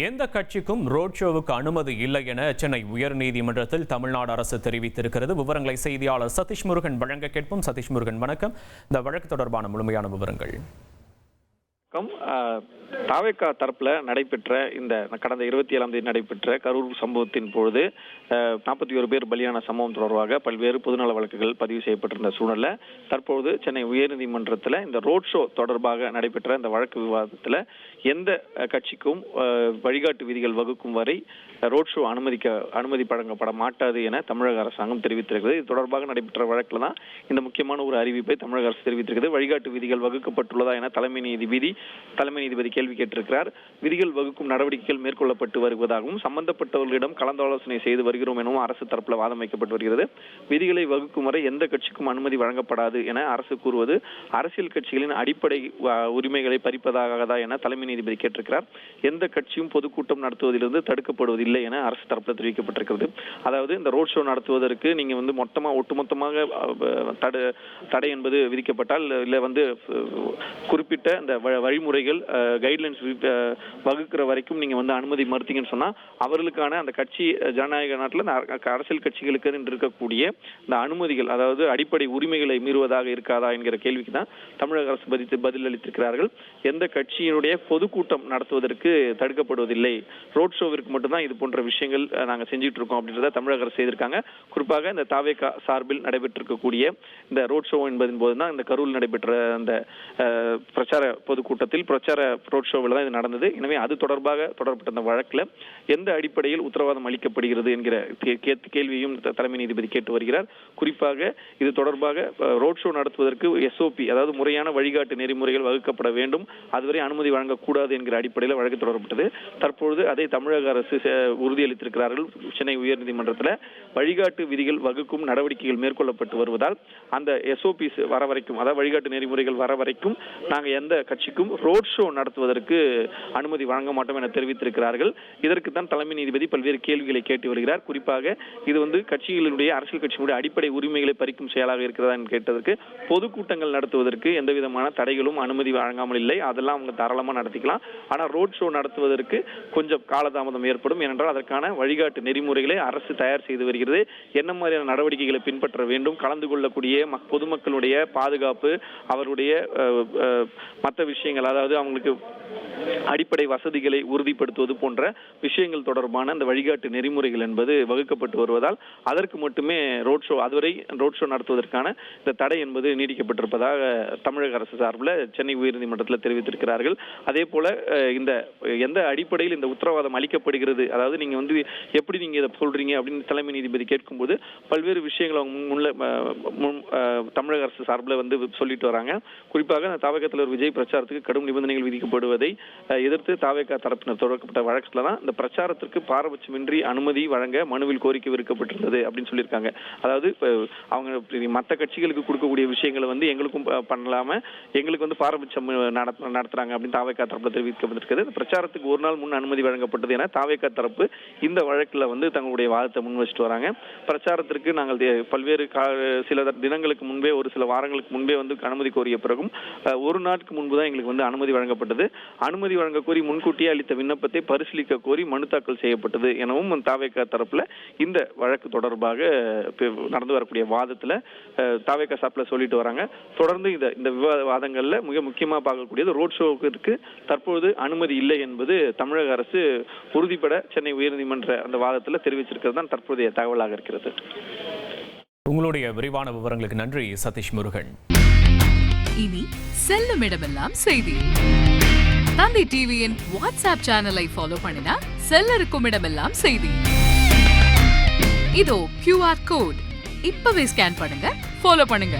எந்த கட்சிக்கும் ரோட் ஷோவுக்கு அனுமதி இல்லை என சென்னை உயர்நீதிமன்றத்தில் தமிழ்நாடு அரசு தெரிவித்திருக்கிறது. விவரங்களை செய்தியாளர் சதீஷ் முருகன் வழங்க கேட்போம். சதீஷ் முருகன், வணக்கம். இந்த வழக்கு தொடர்பான முழுமையான விவரங்கள். தாவேகா தரப்புல நடைபெற்ற இந்த கடந்த 27ஆம் தேதி நடைபெற்ற கரூர் சம்பவத்தின் பொழுது 41 பேர் பலியான சம்பவம் தொடர்பாக பல்வேறு பொதுநல வழக்குகள் பதிவு செய்யப்பட்டிருந்த சூழல்ல தற்போது சென்னை உயர்நீதிமன்றத்தில் இந்த ரோட் ஷோ தொடர்பாக நடைபெற்ற இந்த வழக்கு விவாதத்தில் எந்த கட்சிக்கும் வழிகாட்டு விதிகள் வகுக்கும் வரை ரோட் ஷோ அனுமதி வழங்கப்பட மாட்டாது என தமிழக அரசாங்கம் தெரிவித்திருக்கிறது. இது தொடர்பாக நடைபெற்ற வழக்கில் தான் இந்த முக்கியமான ஒரு அறிவிப்பை தமிழக அரசு தெரிவித்திருக்கிறது. வழிகாட்டு விதிகள் வகுக்கப்பட்டுள்ளதா என தலைமை நீதிபதி கேள்வி கேட்டிருக்கிறார். விதிகள் வகுக்கும் நடவடிக்கைகள் மேற்கொள்ளப்பட்டு வருவதாகவும் சம்பந்தப்பட்டவர்களிடம் கலந்தாலோசனை செய்து வருகிறோம் எனவும் அரசு தரப்பில் வாதம் வைக்கப்பட்டு வருகிறது. விதிகளை வகுக்கும் வரை எந்த கட்சிக்கும் அனுமதி வழங்கப்படாது என அரசு கூறுவது அரசியல் கட்சிகளின் அடிப்படை உரிமைகளை பறிப்பதாகதா என தலைமை நீதிபதி கேட்டிருக்கிறார். எந்த கட்சியும் பொதுக்கூட்டம் நடத்துவதிலிருந்து தடுக்கப்படுவதில்லை என அரசு தரப்பில் தெரிவிக்கப்பட்டிருக்கிறது. அதாவது இந்த ரோட் ஷோ நடத்துவதற்கு நீங்க ஒட்டுமொத்தமாக தடை என்பது விதிக்கப்பட்டால் இல்ல குறிப்பிட்ட இந்த வழிமுறைகள் கைட்லைன்ஸ் வகுக்கிற வரைக்கும் நீங்க அனுமதி மறுத்தீங்கன்னு சொன்னா அவர்களுக்கான அந்த கட்சி ஜனநாயக நாட்டில் அரசியல் கட்சிகளுக்கு இருக்கக்கூடிய இந்த அனுமதிகள், அதாவது அடிப்படை உரிமைகளை மீறுவதாக இருக்காதா என்கிற கேள்விக்கு தான் தமிழக அரசு பதில் அளித்திருக்கிறார்கள். எந்த கட்சியினுடைய பொதுக்கூட்டம் நடத்துவதற்கு தடுக்கப்படுவதில்லை, ரோட் ஷோவிற்கு மட்டும்தான் இது போன்ற விஷயங்கள் நாங்கள் செஞ்சுட்டு இருக்கோம் அப்படின்றத தமிழக அரசு செய்திருக்காங்க. குறிப்பாக இந்த தாவேகா சார்பில் நடைபெற்றிருக்கக்கூடிய இந்த ரோட் ஷோ என்பதன் போதுதான் இந்த கரூரில் நடைபெற்ற அந்த பிரச்சார பொதுக்கூட்டத்தில் ரோட் ஷோவில் தான் இது நடந்தது. எனவே அது தொடர்பாக தொடரப்பட்ட அந்த வழக்கில் எந்த அடிப்படையில் உத்தரவாதம் அளிக்கப்படுகிறது என்கிற கேள்வியும் தலைமை நீதிபதி கேட்டு வருகிறார். குறிப்பாக இது தொடர்பாக ரோட் ஷோ நடத்துவதற்கு SOP, அதாவது முறையான வழிகாட்டு நெறிமுறைகள் வகுக்கப்பட வேண்டும், அதுவரை அனுமதி வழங்கக்கூடாது என்கிற அடிப்படையில் வழக்கு தொடரப்பட்டது. தற்பொழுது அதை தமிழக அரசு உறுதியளித்திருக்கிறார்கள். சென்னை உயர்நீதிமன்றத்தில் வழிகாட்டு விதிகள் வகுக்கும் நடவடிக்கைகள் மேற்கொள்ளப்பட்டு வருவதால் அந்த SOPs வர வரைக்கும், அதாவது வழிகாட்டு நெறிமுறைகள் வர வரைக்கும் நாங்கள் எந்த கட்சிக்கும் ரோட் ஷோ நடத்துவதற்கு அனுமதி வழங்க மாட்டோம் என தெரிவித்திருக்கிறார்கள். இதற்கு தான் தலைமை நீதிபதி பல்வேறு கேள்விகளை கேட்டு வருகிறார். குறிப்பாக இது கட்சிகளுடைய அரசியல் கட்சிகளுடைய அடிப்படை உரிமைகளை பறிக்கும் செயலாக இருக்கிறதா என்று கேட்டதற்கு பொதுக்கூட்டங்கள் நடத்துவதற்கு எந்த விதமான தடைகளும் அனுமதி வழங்காமல் இல்லை, அதெல்லாம் அவங்க தாராளமாக நடத்திக்கலாம். ஆனால் ரோட் ஷோ நடத்துவதற்கு கொஞ்சம் காலதாமதம் ஏற்படும். ஏனென்றால் அதற்கான வழிகாட்டு நெறிமுறைகளை அரசு தயார் செய்து வருகிறது. என்ன மாதிரியான நடவடிக்கைகளை பின்பற்ற வேண்டும், கலந்து கொள்ளக்கூடிய பொதுமக்களுடைய பாதுகாப்பு, அவருடைய மற்ற விஷயங்கள், அதாவது அவங்களுக்கு அடிப்படை வசதிகளை உறுதிப்படுத்துவது போன்ற விஷயங்கள் தொடர்பான அந்த வழிகாட்டு நெறிமுறைகள் என்பது வகுக்கப்பட்டு வருவதால் அதற்கு மட்டுமே அதுவரை ரோட் ஷோ நடத்துவதற்கான இந்த தடை என்பது நீடிக்கப்பட்டிருப்பதாக தமிழக அரசு சார்பில் சென்னை உயர்நீதிமன்றத்தில் தெரிவித்திருக்கிறார்கள். அதே போல எந்த அடிப்படையில் இந்த உத்தரவாதம் அளிக்கப்படுகிறது, அதாவது நீங்க எப்படி நீங்க இதை சொல்றீங்க அப்படின்னு தலைமை நீதிபதி கேட்கும்போது பல்வேறு விஷயங்கள் தமிழக அரசு சார்பில் சொல்லிட்டு வராங்க. குறிப்பாக தாவேகா விஜய் பிரச்சாரத்துக்கு கடும் நிபந்தனைகள் விதிக்கப்படுவதை எதிர்த்து தாவேகா தரப்பினர் தொடரப்பட்ட வழக்குல தான் இந்த பிரச்சாரத்திற்கு பாரபட்சமின்றி அனுமதி வழங்க மனுவில் கோரிக்கை விடுக்கப்பட்டிருந்தது அப்படின்னு சொல்லியிருக்காங்க. அதாவது அவங்க மற்ற கட்சிகளுக்கு கொடுக்கக்கூடிய விஷயங்களை எங்களுக்கும் பண்ணலாம எங்களுக்கு பாரபட்சம் நடத்துறாங்க அப்படின்னு தாவேகா தரப்புல தெரிவிக்கப்பட்டிருக்கிறது. பிரச்சாரத்துக்கு ஒரு நாள் முன் அனுமதி வழங்கப்பட்டது என தாவேகா தரப்பு இந்த வழக்குல தங்களுடைய வாதத்தை முன் வச்சுட்டு வராங்க. பிரச்சாரத்திற்கு நாங்கள் பல்வேறு சில தினங்களுக்கு முன்பே, ஒரு சில வாரங்களுக்கு முன்பே அனுமதி கோரிய பிறகும் ஒரு நாளுக்கு முன்பு தான் எங்களுக்கு அனுமதி வழங்கப்பட்டது. அனுமதி வழங்க கோரி முன்கூட்டியே அளித்த விண்ணப்பத்தை பரிசீலிக்க கோரி மனு தாக்கல் செய்யப்பட்டது எனவும் தாவேகா தரப்புல இந்த வழக்கு தொடர்பாக நடந்து வரக்கூடிய வாதத்துல தாவேகா சார்பில் சொல்லிட்டு வராங்க. தொடர்ந்து இந்த விவாதங்கள்ல மிக முக்கியமா பார்க்கக்கூடியது ரோட் ஷோவுக்கு தற்போது அனுமதி இல்லை என்பது தமிழக அரசு உறுதிப்பட சென்னை உயர்நீதிமன்ற அந்த வாதத்துல தெரிவிச்சிருக்கிறது தான் தற்போதைய தகவலாக இருக்கிறது. உங்களுடைய விரிவான விவரங்களுக்கு நன்றி சதீஷ் முருகன். இனி செல்லும் இடமெல்லாம் செய்தி. தந்தை டிவியின் வாட்ஸ்அப் சேனலை ஃபாலோ பண்ணினா செல்ல இருக்கும் இடமெல்லாம் செய்தி. இதோ QR கோட் இப்பவே ஸ்கேன் பண்ணுங்க, ஃபாலோ பண்ணுங்க.